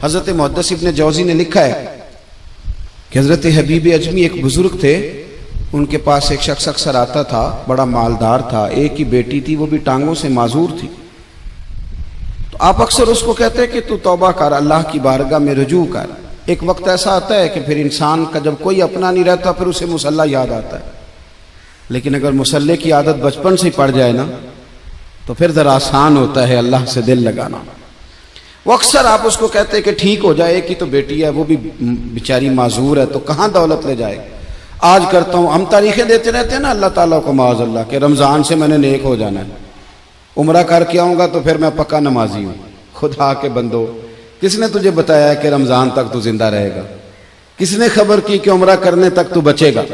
हजरत मुहद्दिस इब्न जौज़ी ने लिखा है कि हजरत हबीब अजमी एक बुजुर्ग थे, उनके पास एक शख्स अक्सर आता था, बड़ा मालदार था, एक ही बेटी थी, वो भी टांगों से माजूर थी। तो आप अक्सर उसको कहते कि तू तौबा कर, अल्लाह की बारगाह में रुजू कर। एक वक्त ऐसा आता है कि फिर इंसान का जब कोई अपना नहीं रहता फिर उसे मुसल्ला याद आता है, लेकिन अगर मुसल्ले की आदत बचपन से पड़ जाए ना तो फिर जरा आसान होता है अल्लाह से दिल लगाना। वो अक्सर आप उसको कहते हैं कि ठीक हो जाए, एक ही तो बेटी है, वो भी बेचारी माजूर है, तो कहाँ दौलत ले जाए। आज करता हूँ, हम तारीखें देते रहते हैं ना अल्लाह ताला को माज़अल्लाह के रमज़ान से मैंने नेक हो जाना है, उम्रा करके आऊँगा तो फिर मैं पक्का नमाजी हूँ। खुदा के बंदो, किसने तुझे बताया कि रमज़ान तक तू जिंदा रहेगा? किसने खबर की कि उम्रा करने तक तू बचेगा?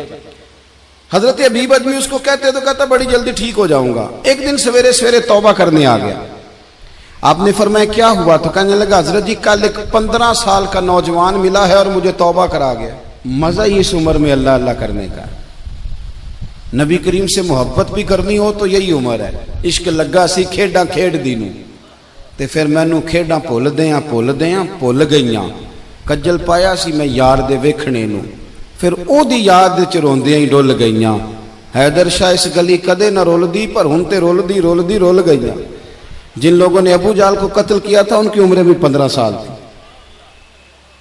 हजरत हबीब अजमी उसको कहते तो कहता बड़ी जल्दी ठीक हो जाऊंगा। एक दिन सवेरे सवेरे तौबा करने आ गया। आपने फरमाया क्या हुआ? तो कहने लगा हजरत जी कल एक 15 साल का नौजवान मिला है और मुझे तौबा करा गया। मजा ही इस उम्र में अल्लाह अल्लाह करने का। नबी करीम से मोहब्बत भी करनी हो तो यही उम्र है। इश्क लगा सी खेडा खेड दी नूं ते फिर मैनू खेडा भुल भुल गईयां। कज्जल पाया सी मैं यार दे वेखणे नूं, फिर ओदी याद च रोंदियां ही डुल गईयां। हैदर शाह इस गली कदे न रुलदी, पर हुण ते रुलदी रुलदी रुल गईयां। जिन लोगों ने अबू जाल को कत्ल किया था उनकी उम्र भी 15 साल थी।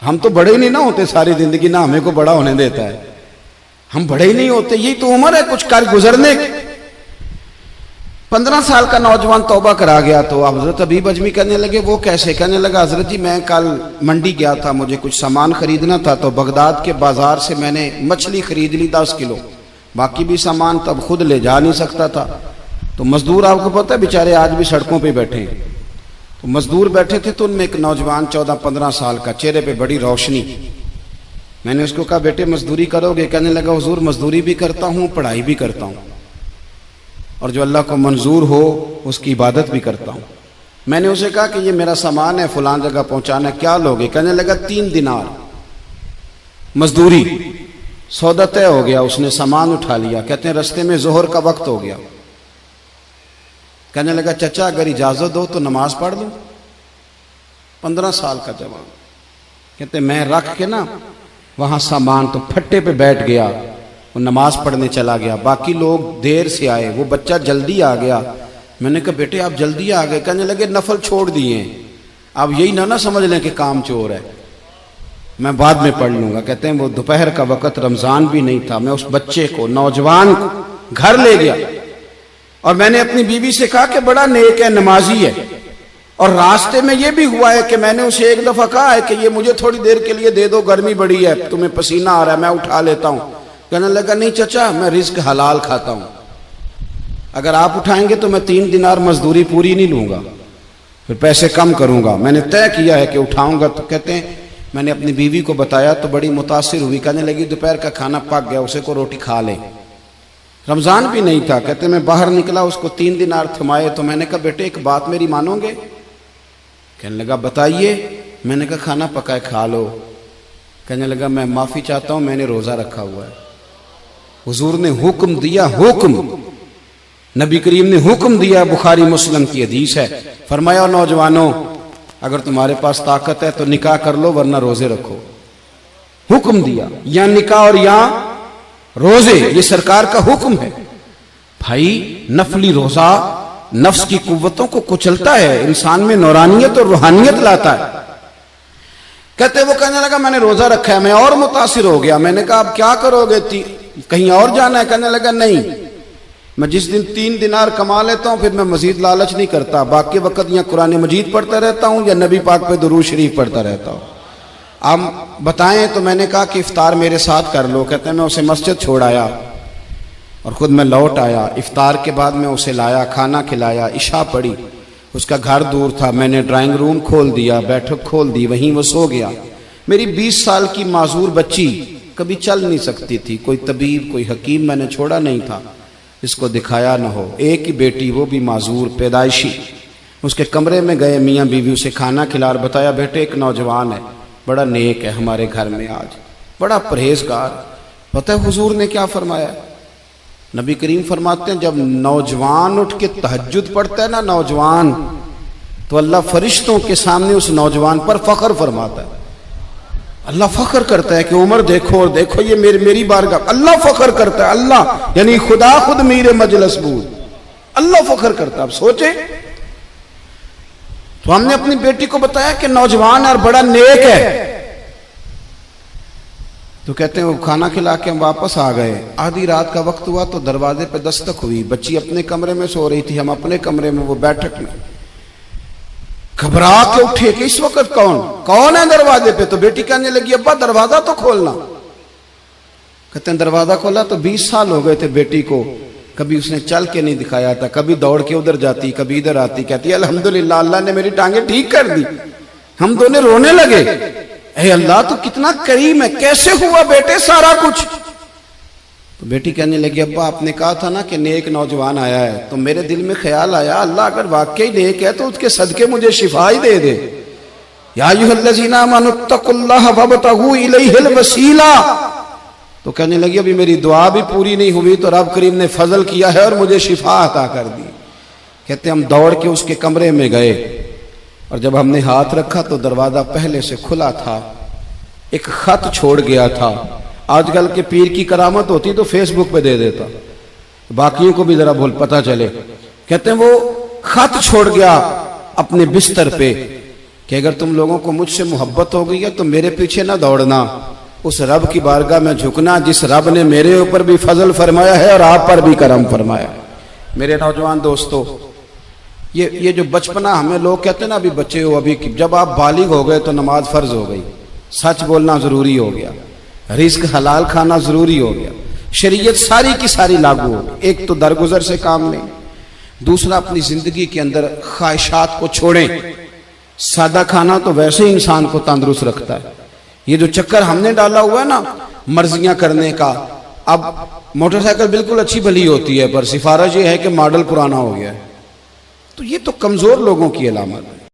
हम तो बड़े ही नहीं ना होते, सारी जिंदगी ना हमें को बड़ा होने देता है, हम बड़े ही नहीं होते। यही तो उम्र है कुछ कर गुजरने की। 15 साल का नौजवान तौबा करा गया। तो हजरत हबीब अजमी कहने लगे वो कैसे? कहने लगा हजरत जी मैं कल मंडी गया था, मुझे कुछ सामान खरीदना था, तो बगदाद के बाजार से मैंने मछली खरीद ली 10 किलो, बाकी भी सामान तब खुद ले जा नहीं सकता था। तो मजदूर आपको पता है बेचारे आज भी सड़कों पे बैठे हैं। तो मजदूर बैठे थे तो उनमें एक नौजवान 14-15 साल का, चेहरे पे बड़ी रोशनी। मैंने उसको कहा बेटे मजदूरी करोगे? कहने लगा हुजूर मजदूरी भी करता हूँ, पढ़ाई भी करता हूँ, और जो अल्लाह को मंजूर हो उसकी इबादत भी करता हूँ। मैंने उसे कहा कि ये मेरा सामान है, फलां जगह पहुंचाना, क्या लोगे? कहने लगा 3 दिनार मजदूरी। सौदा तय हो गया, उसने सामान उठा लिया। कहते हैं रास्ते में जोहर का वक्त हो गया। कहने लगा चचा अगर इजाजत दो तो नमाज पढ़ लूं। 15 साल का जवान। कहते मैं रख के ना वहां सामान तो फट्टे पे बैठ गया, वो नमाज पढ़ने चला गया। बाकी लोग देर से आए, वो बच्चा जल्दी आ गया। मैंने कहा बेटे आप जल्दी आ गए? कहने लगे नफल छोड़ दिए, अब यही ना समझ लें कि काम चोर है, मैं बाद में पढ़ लूंगा। कहते हैं वो दोपहर का वक्त, रमजान भी नहीं था। मैं उस बच्चे को, नौजवान को घर ले गया और मैंने अपनी बीवी से कहा कि बड़ा नेक है, नमाजी है। और रास्ते में यह भी हुआ है कि मैंने उसे एक दफा कहा है कि ये मुझे थोड़ी देर के लिए दे दो, गर्मी बड़ी है, तुम्हें पसीना आ रहा है, मैं उठा लेता हूं। कहने लगा नहीं चचा मैं रिस्क हलाल खाता हूं, अगर आप उठाएंगे तो मैं 3 दिनार मजदूरी पूरी नहीं लूंगा, फिर पैसे कम करूंगा। मैंने तय किया है कि उठाऊंगा। तो कहते हैं मैंने अपनी बीवी को बताया तो बड़ी मुतासिर हुई। कहने लगी दोपहर का खाना पक गया, उसे को रोटी खा ले। रमजान भी नहीं था। कहते मैं बाहर निकला, उसको 3 दिनार थमाए। तो मैंने कहा बेटे एक बात मेरी मानोगे? कहने लगा बताइए। मैंने कहा खाना पकाए खा लो। कहने लगा मैं माफी चाहता हूं, मैंने रोजा रखा हुआ है। हुजूर ने हुक्म दिया, हुक्म, नबी करीम ने हुक्म दिया, बुखारी मुस्लिम की हदीस है। फरमाया नौजवानों अगर तुम्हारे पास ताकत है तो निकाह कर लो, वरना रोजे रखो। हुक्म दिया, या निकाह और या रोजे, ये सरकार का हुक्म है। भाई नफली रोजा नफ्स की कुव्वतों को कुचलता है, इंसान में नौरानियत और रूहानियत लाता है। कहते वो कहने लगा मैंने रोजा रखा है। मैं और मुतासिर हो गया। मैंने कहा अब क्या करोगे? कहीं और जाना है? कहने लगा नहीं, मैं जिस दिन 3 दिनार कमा लेता हूं फिर मैं मजीद लालच नहीं करता, बाकी वक्त या कुरान मजीद पढ़ता रहता हूं या नबी पाक पे दुरूद शरीफ पढ़ता रहता हूं। आप बताएं। तो मैंने कहा कि इफ्तार मेरे साथ कर लो। कहते हैं मैं उसे मस्जिद छोड़ आया और खुद मैं लौट आया। इफ्तार के बाद मैं उसे लाया, खाना खिलाया, इशा पढ़ी। उसका घर दूर था, मैंने ड्राइंग रूम खोल दिया, बैठक खोल दी, वहीं वो सो गया। मेरी 20 साल की माजूर बच्ची कभी चल नहीं सकती थी, कोई तबीब कोई हकीम मैंने छोड़ा नहीं था इसको दिखाया न हो। एक ही बेटी, वो भी माजूर पैदाइशी। उसके कमरे में गए, मियाँ बीवी उसे खाना खिला और बताया बेटे एक नौजवान है, बड़ा नेक है हमारे घर में, आज बड़ा परहेजगार। पता है हुजूर ने क्या फरमाया? नबी करीम फरमाते हैं जब नौजवान उठ के तहज्जुद पढ़ता है ना, नौजवान तो अल्लाह फरिश्तों के सामने उस नौजवान पर फख्र फरमाता है। अल्लाह फख्र करता है कि उमर देखो और देखो ये मेरी बारगाह। अल्लाह फख्र करता है, अल्लाह यानी खुदा खुद मीरे मजलिस बूद, अल्लाह फख्र करता है। अब सोचे, तो हमने अपनी बेटी को बताया कि नौजवान और बड़ा नेक है, तो कहते हैं वो खाना खिला के हम वापस आ गए। आधी रात का वक्त हुआ तो दरवाजे पे दस्तक हुई। बच्ची अपने कमरे में सो रही थी, हम अपने कमरे में, वो बैठक में। घबरा के उठे कि इस वक्त कौन है दरवाजे पे? तो बेटी कहने लगी अब्बा दरवाजा तो खोलना। कहते हैं दरवाजा खोला तो 20 साल हो गए थे बेटी को, कभी उसने चल के नहीं दिखाया था, कभी दौड़ के उधर जाती, कभी इधर आती। कहती है अल्हम्दुलिल्लाह अल्लाह ने मेरी टांगे ठीक कर दी। हम दोनों रोने लगे, हे अल्लाह तो कितना करीम है, कैसे हुआ बेटे सारा कुछ? तो बेटी कहने लगी अब्बा आपने कहा था ना कि नेक नौजवान आया है, तो मेरे दिल में ख्याल आया अल्लाह अगर वाकई नेक है तो उसके सदके मुझे शिफा ही दे दे। या अय्युहल्लज़ीना आमनुत्तकुल्लाह वब्तगू इलैहिल वसीला। तो कहने लगी अभी मेरी दुआ भी पूरी नहीं हुई तो रब करीम ने फजल किया है और मुझे शिफा अता कर दी। कहते हम दौड़ के उसके कमरे में गए और जब हमने हाथ रखा तो दरवाजा पहले से खुला था, एक खत छोड़ गया था। आजकल के पीर की करामत होती तो फेसबुक पे दे देता, बाकियों को भी जरा भूल पता चले। कहते हैं वो खत छोड़ गया अपने बिस्तर पे कि अगर तुम लोगों को मुझसे मोहब्बत हो गई है तो मेरे पीछे ना दौड़ना, उस रब की बारगाह में झुकना जिस रब ने मेरे ऊपर भी फजल फरमाया है और आप पर भी करम फरमाया। मेरे नौजवान दोस्तों, ये जो बचपना हमें लोग कहते हैं ना अभी बच्चे हो, अभी जब आप बालिग हो गए तो नमाज फर्ज हो गई, सच बोलना जरूरी हो गया, रिस्क हलाल खाना जरूरी हो गया, शरीयत सारी की सारी लागू हो गई। एक तो दरगुजर से काम लें, दूसरा अपनी जिंदगी के अंदर ख्वाहिशात को छोड़ें। सादा खाना तो वैसे ही इंसान को तंदुरुस्त रखता है। ये जो चक्कर हमने डाला हुआ है ना मर्जियां करने का, अब मोटरसाइकिल बिल्कुल अच्छी भली होती है पर सिफारिश ये है कि मॉडल पुराना हो गया है, तो ये तो कमजोर लोगों की अलामत है।